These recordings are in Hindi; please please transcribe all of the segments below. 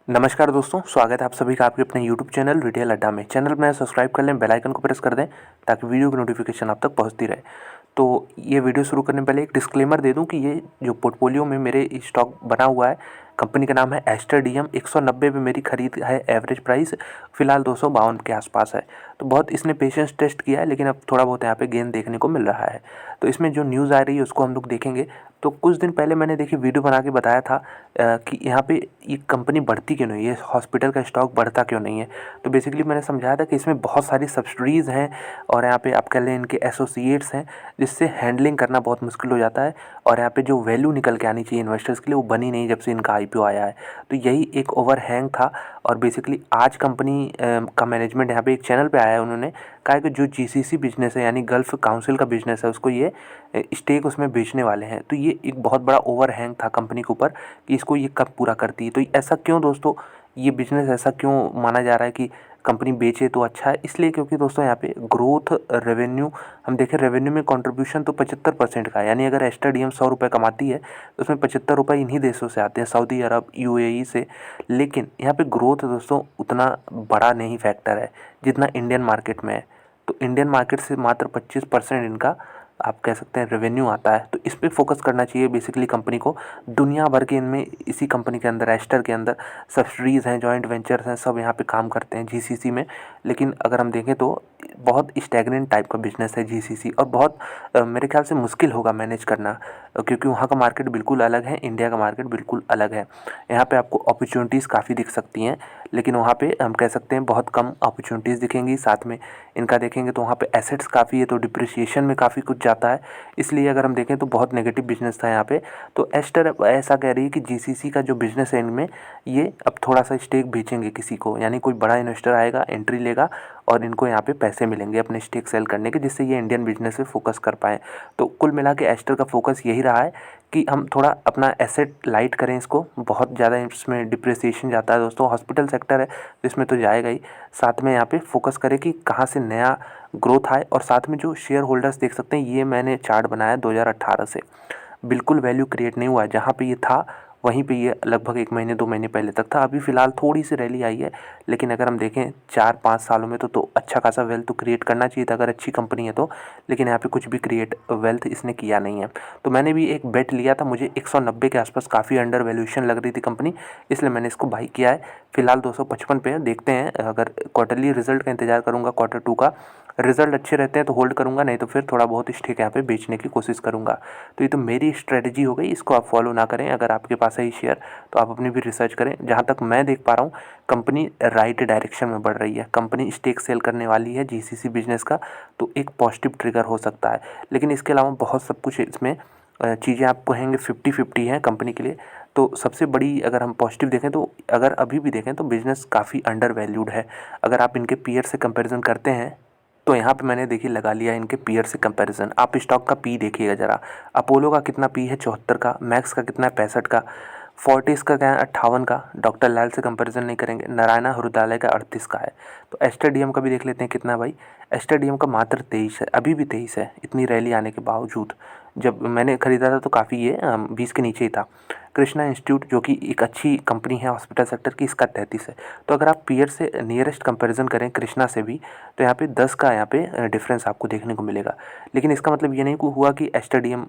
नमस्कार दोस्तों, स्वागत है आप सभी का आपके अपने यूट्यूब चैनल रिटेल अड्डा में। चैनल में सब्सक्राइब कर लें, बेल आइकन को प्रेस कर दें ताकि वीडियो की नोटिफिकेशन आप तक पहुंचती रहे। तो ये वीडियो शुरू करने से पहले एक डिस्क्लेमर दे दूं कि ये जो पोर्टफोलियो में मेरे स्टॉक बना हुआ है, कंपनी का नाम है एस्टर डीएम। 190 पे मेरी खरीद है, एवरेज प्राइस फिलहाल 252 के आसपास है। तो बहुत इसने पेशेंस टेस्ट किया है, लेकिन अब थोड़ा बहुत यहाँ पे गेन देखने को मिल रहा है। तो इसमें जो न्यूज़ आ रही है उसको हम लोग देखेंगे। तो कुछ दिन पहले मैंने देखिए वीडियो बना के बताया था कि यहाँ पे ये कंपनी बढ़ती क्यों नहीं है, हॉस्पिटल का स्टॉक बढ़ता क्यों नहीं है। तो बेसिकली मैंने समझाया था कि इसमें बहुत सारी सब्सिडीज़ हैं और यहाँ पे आप कह लें इनके एसोसिएट्स हैं, जिससे हैंडलिंग करना बहुत मुश्किल हो जाता है। और यहाँ पे जो वैल्यू निकल के आनी चाहिए इन्वेस्टर्स के लिए वो बनी नहीं जब से इनका आईपीओ आया है। तो यही एक ओवरहैंग था। और बेसिकली आज कंपनी का मैनेजमेंट यहाँ पे एक चैनल पे आया है, उन्होंने कहा है कि जो जीसीसी बिजनेस है यानी गल्फ काउंसिल का बिजनेस है उसको ये स्टेक उसमें बेचने वाले हैं। तो ये एक बहुत बड़ा ओवरहैंग था कंपनी के ऊपर कि इसको ये कब पूरा करती है। तो ऐसा क्यों दोस्तों, ये बिज़नेस ऐसा क्यों माना जा रहा है कि कंपनी बेचे तो अच्छा है? इसलिए क्योंकि दोस्तों यहाँ पे ग्रोथ रेवेन्यू हम देखें, रेवेन्यू में कंट्रीब्यूशन तो 75% का है। यानी अगर एस्टर डीएम 100 रुपये कमाती है तो उसमें 75 रुपये इन्हीं देशों से आते हैं, सऊदी अरब, यूएई से। लेकिन यहाँ पे ग्रोथ दोस्तों उतना बड़ा नहीं फैक्टर है जितना इंडियन मार्केट में है। तो इंडियन मार्केट से मात्र 25% इनका आप कह सकते हैं रेवेन्यू आता है। तो इस पे फोकस करना चाहिए बेसिकली कंपनी को। दुनिया भर के इनमें इसी कंपनी के अंदर, एस्टर के अंदर सब्सिडीज़ हैं, जॉइंट वेंचर्स हैं, सब यहाँ पे काम करते हैं जीसीसी में। लेकिन अगर हम देखें तो बहुत स्टैग्नेंट टाइप का बिजनेस है जीसीसी, और बहुत मेरे ख्याल से मुश्किल होगा मैनेज करना, क्योंकि वहाँ का मार्केट बिल्कुल अलग है, इंडिया का मार्केट बिल्कुल अलग है। यहाँ पे आपको अपॉर्चुनिटीज़ काफ़ी दिख सकती हैं, लेकिन वहाँ पे हम कह सकते हैं बहुत कम अपॉर्चुनिटीज़ दिखेंगी। साथ में इनका देखेंगे तो वहाँ पे एसेट्स काफ़ी है, तो डिप्रिसिएशन में काफ़ी कुछ जाता है। इसलिए अगर हम देखें तो बहुत नेगेटिव बिजनेस था यहाँ पे। तो एस्टर ऐसा कह रही है कि जीसीसी का जो बिजनेस है इनमें, ये अब थोड़ा सा स्टेक बेचेंगे किसी को, यानी कोई बड़ा इन्वेस्टर आएगा, एंट्री लेगा और इनको यहाँ पे पैसे मिलेंगे अपने स्टेक सेल करने के, जिससे ये इंडियन बिजनेस पे फोकस कर पाएँ। तो कुल मिला के एस्टर का फोकस यही रहा है कि हम थोड़ा अपना एसेट लाइट करें इसको। बहुत ज़्यादा इसमें डिप्रिसिएशन जाता है दोस्तों, हॉस्पिटल सेक्टर है तो इसमें तो जाएगा ही। साथ में यहाँ पे फोकस करें कि कहाँ से नया ग्रोथ आए। और साथ में जो शेयर होल्डर्स देख सकते हैं, ये मैंने चार्ट बनाया 2018 से, बिल्कुल वैल्यू क्रिएट नहीं हुआ है। जहाँ पे ये था वहीं पे ये लगभग 1 महीने 2 महीने पहले तक था। अभी फ़िलहाल थोड़ी सी रैली आई है, लेकिन अगर हम देखें 4-5 सालों में तो अच्छा खासा वेल्थ तो क्रिएट करना चाहिए था अगर अच्छी कंपनी है तो। लेकिन यहाँ पे कुछ भी क्रिएट वेल्थ इसने किया नहीं है। तो मैंने भी एक बेट लिया था, मुझे 190 के आसपास काफ़ी अंडर वैल्यूएशन लग रही थी कंपनी, इसलिए मैंने इसको बाई किया है। फिलहाल 255 पे है, देखते हैं। अगर क्वार्टरली रिजल्ट का इंतजार करूँगा, Q2 का रिजल्ट अच्छे रहते हैं तो होल्ड करूँगा, नहीं तो फिर थोड़ा बहुत स्टेक यहाँ पे बेचने की कोशिश करूँगा। तो ये तो मेरी स्ट्रेटजी हो गई, इसको आप फॉलो ना करें। अगर आपके पास है ये शेयर तो आप अपनी भी रिसर्च करें। जहाँ तक मैं देख पा रहा हूँ कंपनी राइट डायरेक्शन में बढ़ रही है, कंपनी स्टेक सेल करने वाली है जीसीसी बिजनेस का, तो एक पॉजिटिव ट्रिगर हो सकता है। लेकिन इसके अलावा बहुत सब कुछ इसमें चीज़ें आपको कहेंगे 50-50 हैं कंपनी के लिए। तो सबसे बड़ी अगर हम पॉजिटिव देखें तो अगर अभी भी देखें तो बिज़नेस काफ़ी अंडर वैल्यूड है। अगर आप इनके पीयर से कंपैरिजन करते हैं तो यहाँ पे मैंने देखिए लगा लिया इनके पीयर से कंपैरिजन। आप स्टॉक का पी देखिएगा ज़रा, अपोलो का कितना पी है 74 का, मैक्स का कितना है 65 का, फोर्टिस का क्या है 58 का, डॉक्टर लाल से कंपैरिजन नहीं करेंगे, नारायणा हृदयालय का 38 का है। तो एस्टर डीएम का भी देख लेते हैं कितना है भाई। एस्टर डीएम का मात्र 23 है, अभी भी 23 है इतनी रैली आने के बावजूद। जब मैंने ख़रीदा था तो काफ़ी ये 20 के नीचे ही था। कृष्णा इंस्टीट्यूट जो कि एक अच्छी कंपनी है हॉस्पिटल सेक्टर की, इसका 33 है। तो अगर आप पीयर से नियरेस्ट कंपैरिजन करें कृष्णा से भी, तो यहाँ पे 10 का यहाँ पे डिफरेंस आपको देखने को मिलेगा। लेकिन इसका मतलब ये नहीं हुआ कि एस्टर डीएम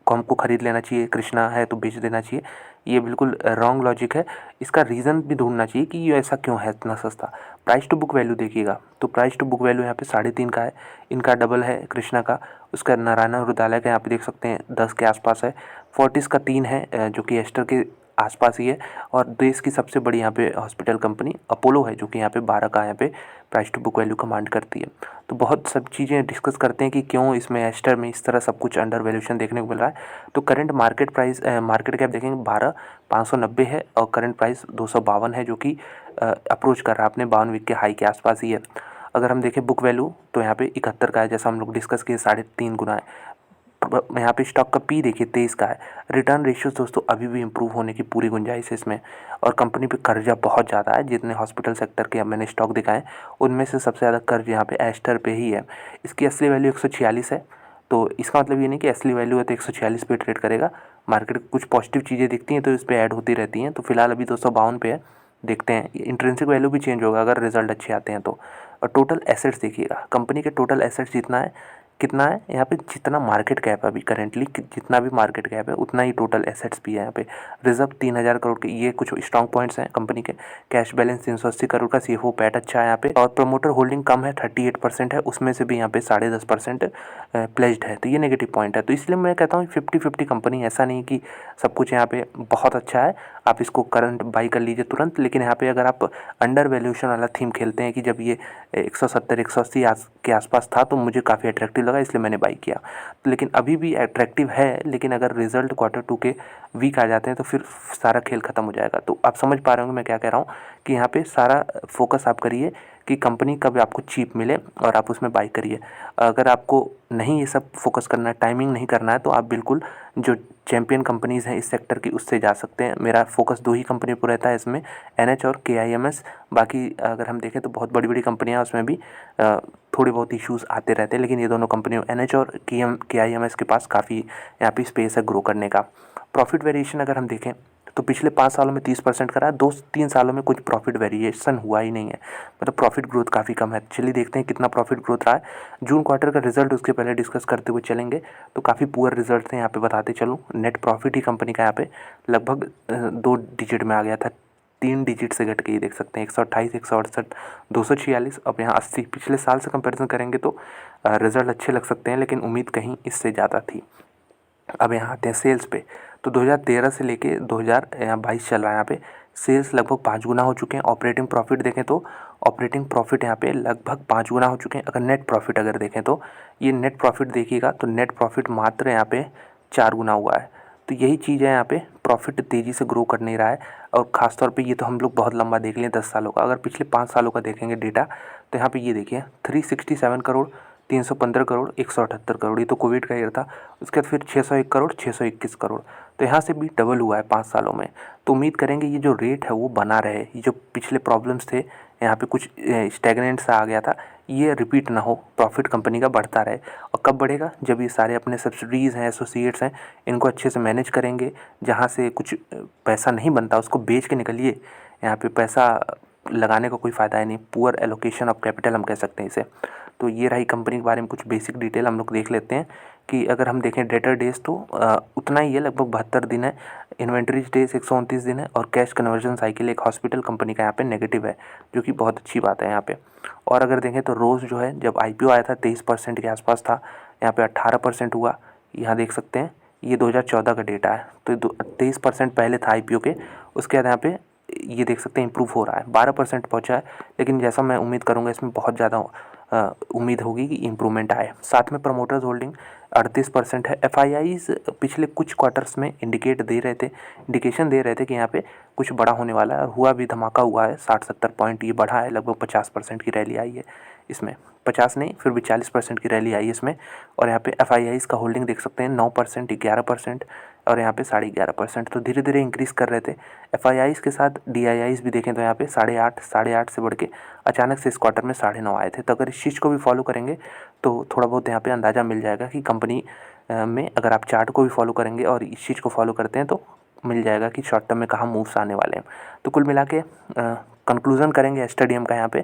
को हमको ख़रीद लेना चाहिए, कृष्णा है तो बेच देना चाहिए। ये बिल्कुल रॉन्ग लॉजिक है। इसका रीज़न भी ढूंढना चाहिए कि ये ऐसा क्यों है इतना सस्ता। प्राइस टू बुक वैल्यू देखिएगा तो प्राइस टू बुक वैल्यू यहाँ पे 3.5 का है, इनका डबल है कृष्णा का। उसका नारायणा हृदयालय का यहाँ पे देख सकते हैं 10 के आसपास है। फोर्टिस का 3 है जो कि एस्टर के आसपास ही है। और देश की सबसे बड़ी यहाँ पे हॉस्पिटल कंपनी अपोलो है जो कि यहाँ पे 12 का यहाँ पे price to book value command करती है। तो बहुत सब चीज़ें डिस्कस करते हैं कि क्यों इसमें एस्टर में इस तरह सब कुछ अंडर वैल्यूएशन देखने को मिल रहा है। तो current market price, market cap देखेंगे 12,590 है और करंट प्राइस 252 है, जो कि अप्रोच कर रहा है अपने 52 वीक के हाई के आसपास ही है। अगर हम देखें बुक वैल्यू तो यहाँ पे 71 का है, जैसा हम लोग डिस्कस किए 3.5 गुना है। यहाँ पे स्टॉक का पी देखिए 23 का है। रिटर्न रेशियोज दोस्तों अभी भी इम्प्रूव होने की पूरी गुंजाइश है इसमें। और कंपनी पे कर्जा बहुत ज़्यादा है, जितने हॉस्पिटल सेक्टर के मैंने स्टॉक दिखाए उनमें से सबसे ज़्यादा कर्ज यहाँ पे एस्टर पे ही है। इसकी असली वैल्यू 146 है। तो इसका मतलब ये नहीं कि असली वैल्यू है तो 146 पे ट्रेड करेगा। मार्केट कुछ पॉजिटिव चीज़ें दिखती हैं तो इस पर ऐड होती रहती हैं। तो फिलहाल अभी 252 पे है। देखते हैं, इंट्रिंसिक वैल्यू भी चेंज होगा अगर रिजल्ट अच्छे आते हैं तो। और टोटल एसेट्स देखिएगा, कंपनी के टोटल एसेट्स कितना है यहाँ पे, जितना मार्केट कैप है अभी करेंटली, जितना भी मार्केट कैप है उतना ही टोटल एसेट्स भी है यहाँ पे। रिजर्व 3000 करोड़ के, ये कुछ स्ट्रॉन्ग पॉइंट्स हैं कंपनी के। कैश बैलेंस 380 करोड़ का, सीएफओ पैट अच्छा है यहाँ पे। और प्रमोटर होल्डिंग कम है, 38% है, उसमें से भी यहाँ पे 10.5% प्लेज्ड है, तो ये नेगेटिव पॉइंट है। तो इसलिए मैं कहता हूँ 50-50 कंपनी, ऐसा नहीं कि सब कुछ यहाँ पे बहुत अच्छा है आप इसको करंट बाई कर लीजिए तुरंत। लेकिन यहाँ पे अगर आप अंडर वैल्यूएशन वाला थीम खेलते हैं कि जब ये 170-180 के आसपास था तो मुझे काफ़ी अट्रैक्टिव लगा, इसलिए मैंने बाई किया। लेकिन अभी भी अट्रैक्टिव है, लेकिन अगर रिजल्ट Q2 के वीक आ जाते हैं तो फिर सारा खेल ख़त्म हो जाएगा। तो आप समझ पा रहे होंगे मैं क्या कह रहा हूँ कि यहाँ पे सारा फोकस आप करिए कि कंपनी कब आपको चीप मिले और आप उसमें बाई करिए। अगर आपको नहीं ये सब फोकस करना है, टाइमिंग नहीं करना है, तो आप बिल्कुल जो चैम्पियन कंपनीज़ हैं इस सेक्टर की उससे जा सकते हैं। मेरा फोकस 2 ही कंपनी पर रहता है इसमें, NH और KIMS। बाकी अगर हम देखें तो बहुत बड़ी बड़ी कंपनियां, उसमें भी थोड़े बहुत इश्यूज़ आते रहते हैं, लेकिन ये दोनों कंपनियों NH और KIMS के पास काफ़ी यहाँ पे स्पेस है ग्रो करने का। प्रॉफिट वेरिएशन अगर हम देखें तो पिछले 5 सालों में 30% करा, 2-3 सालों में कुछ प्रॉफिट वेरिएशन हुआ ही नहीं है, मतलब प्रॉफिट ग्रोथ काफ़ी कम है। चलिए देखते हैं कितना प्रॉफिट ग्रोथ रहा है। जून क्वार्टर का रिजल्ट उसके पहले डिस्कस करते हुए चलेंगे, तो काफ़ी पुअर रिजल्ट थे यहाँ पे, बताते चलूँ। नेट प्रॉफिट ही कंपनी का यहाँ पे लगभग 2 डिजिट में आ गया था, 3 डिजिट से घट के ही देख सकते हैं, 128, 168, 246, अब यहाँ 80। पिछले साल से कंपेरिजन करेंगे तो रिजल्ट अच्छे लग सकते हैं, लेकिन उम्मीद कहीं इससे ज़्यादा थी। अब यहाँ आते हैं सेल्स पे, तो 2013 से लेके 2022 चल रहा है, यहाँ पे सेल्स लगभग 5 गुना हो चुके हैं। ऑपरेटिंग प्रॉफिट देखें तो ऑपरेटिंग प्रॉफिट यहाँ पे लगभग 5 गुना हो चुके हैं। अगर नेट प्रॉफिट अगर देखें तो ये नेट प्रॉफिट देखिएगा तो नेट प्रॉफिट मात्र यहाँ पे 4 गुना हुआ है। तो यही चीज़ है, यहाँ पे प्रॉफिट तेज़ी से ग्रो कर नहीं रहा है। और ख़ासतौर पे ये तो हम लोग बहुत लंबा देख लें 10 सालों का, अगर पिछले 5 सालों का देखेंगे डेटा तो यहाँ पे ये देखिए 367 करोड़, 315 करोड़, 178 करोड़, ये तो कोविड का ईयर था। उसके बाद फिर 601 करोड़, 621 करोड़, तो यहाँ से भी डबल हुआ है 5 सालों में। तो उम्मीद करेंगे ये जो रेट है वो बना रहे, ये जो पिछले प्रॉब्लम्स थे यहाँ पे कुछ स्टैग्नेंट सा आ गया था, ये रिपीट ना हो, प्रॉफिट कंपनी का बढ़ता रहे। और कब बढ़ेगा, जब ये सारे अपने सब्सिडीज़ हैं, एसोसिएट्स हैं, इनको अच्छे से मैनेज करेंगे। जहाँ से कुछ पैसा नहीं बनता उसको बेच के निकलिए, यहाँ पे पैसा लगाने का कोई फ़ायदा है नहीं, पुअर एलोकेशन ऑफ कैपिटल हम कह सकते हैं इसे। तो ये रही कंपनी के बारे में कुछ बेसिक डिटेल, हम लोग देख लेते हैं कि अगर हम देखें डेटर डेज तो उतना ही है, लगभग 72 दिन है। इन्वेंट्रीज डेज 129 दिन है। और कैश कन्वर्जन साइकिल एक हॉस्पिटल कंपनी का यहाँ पे नेगेटिव है, जो कि बहुत अच्छी बात है यहाँ पे। और अगर देखें तो रोज़ जो है जब IPO आया था 23% के आसपास था, यहाँ पे 18% हुआ। यहाँ देख सकते हैं ये 2014 का डेटा है, तो 23% पहले था IPO के। उसके बाद यहाँ पे ये देख सकते हैं इम्प्रूव हो रहा है, 12% पहुँचा है। लेकिन जैसा मैं उम्मीद करूँगा इसमें बहुत ज़्यादा उम्मीद होगी कि इम्प्रूवमेंट आए। साथ में प्रमोटर्स होल्डिंग 38% है। FIIs पिछले कुछ क्वार्टर्स में इंडिकेशन दे रहे थे कि यहाँ पे कुछ बड़ा होने वाला है, और हुआ भी, धमाका हुआ है। 60-70 पॉइंट ये बढ़ा है, लगभग 50% की रैली आई है इसमें, 50 नहीं फिर भी 40% की रैली आई है इसमें। और यहाँ पे FIIs का होल्डिंग देख सकते हैं 9%, 11%, और यहाँ पे 11.5%, तो धीरे धीरे इंक्रीज़ कर रहे थे। FIIs के साथ DIIs भी देखें तो यहाँ पे 8.5 से बढ़ के अचानक से इस क्वार्टर में 9.5 आए थे। तो अगर इस चीज़ को भी फॉलो करेंगे तो थोड़ा बहुत यहाँ पे अंदाज़ा मिल जाएगा कि कंपनी में, अगर आप चार्ट को भी फॉलो करेंगे और इस चीज़ को फॉलो करते हैं तो मिल जाएगा कि शॉर्ट टर्म में कहाँ मूव्स आने वाले हैं। तो कुल मिला के कंक्लूज़न करेंगे एस्टर डीएम का यहाँ पे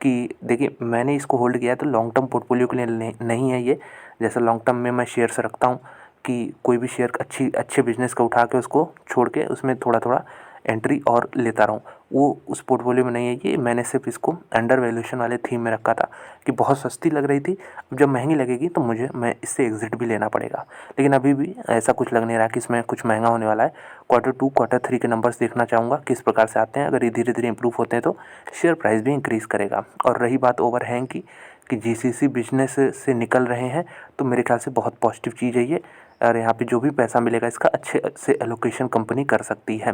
कि देखिए मैंने इसको होल्ड किया है तो लॉन्ग टर्म पोर्टफोलियो के लिए नहीं है ये। जैसे लॉन्ग टर्म में मैं शेयर्स रखता हूँ कि कोई भी शेयर अच्छे बिजनेस को उठा के उसको छोड़ के उसमें थोड़ा थोड़ा एंट्री और लेता रहूँ, वो उस पोर्टफोलियो में नहीं है ये। मैंने सिर्फ इसको अंडर वैल्यूएशन वाले थीम में रखा था कि बहुत सस्ती लग रही थी, अब जब महंगी लगेगी तो मैं इससे एग्जिट भी लेना पड़ेगा। लेकिन अभी भी ऐसा कुछ लग नहीं रहा कि इसमें कुछ महंगा होने वाला है। Q2 Q3 के नंबर्स देखना चाहूँगा किस प्रकार से आते हैं। अगर ये धीरे धीरे इंप्रूव होते हैं तो शेयर प्राइस भी इंक्रीज़ करेगा। और रही बात ओवरहैंग की कि GCC बिजनेस से निकल रहे हैं, तो मेरे ख्याल से बहुत पॉजिटिव चीज़ है ये। और यहाँ पे जो भी पैसा मिलेगा इसका अच्छे से एलोकेशन कंपनी कर सकती है।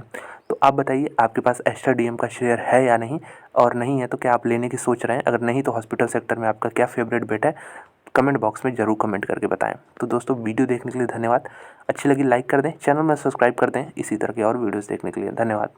तो आप बताइए आपके पास एस्टर डीएम का शेयर है या नहीं, और नहीं है तो क्या आप लेने की सोच रहे हैं? अगर नहीं तो हॉस्पिटल सेक्टर में आपका क्या फेवरेट बेट है, कमेंट बॉक्स में ज़रूर कमेंट करके बताएं। तो दोस्तों वीडियो देखने के लिए धन्यवाद। अच्छी लगी लाइक कर दें, चैनल में सब्सक्राइब कर दें इसी तरह की और वीडियोज़ देखने के लिए। धन्यवाद।